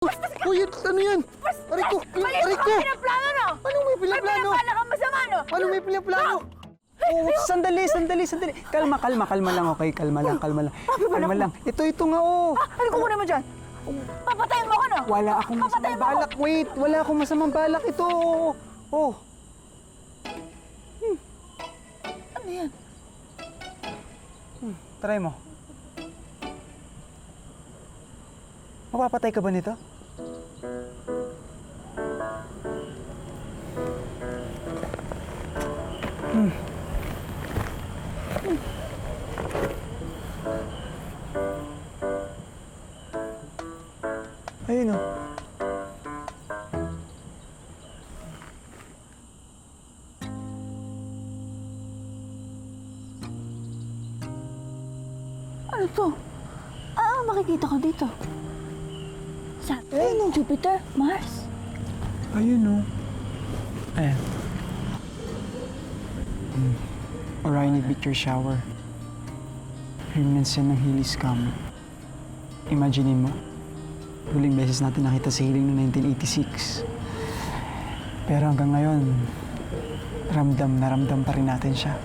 Uy, ano yan? Aray ko! Aray ko! Pinaplano, no? Anong may pinaplano? Pala kang masama, no? Anong may pinaplano? Oh, sandali. Kalma lang, okay? Kalma lang. Kalma lang. Ito nga, oh. Ano kukunin mo dyan? Papatayin mo ako, no? Wala akong masamang balak. Wait, wala akong masamang balak. Ito, oh. Ano yan? Try mo. Mapapatay ka ba nito? Ayun, oh. Ano to? Makikita ko dito. Saturn, Jupiter, Mars. Ayun, oh. Ayan. Orion Meteor Shower. Remnants yan ng Halley Scum. Imaginein mo, huling beses natin nakita si Halley noong 1986. Pero hanggang ngayon, ramdam na ramdam pa rin natin siya.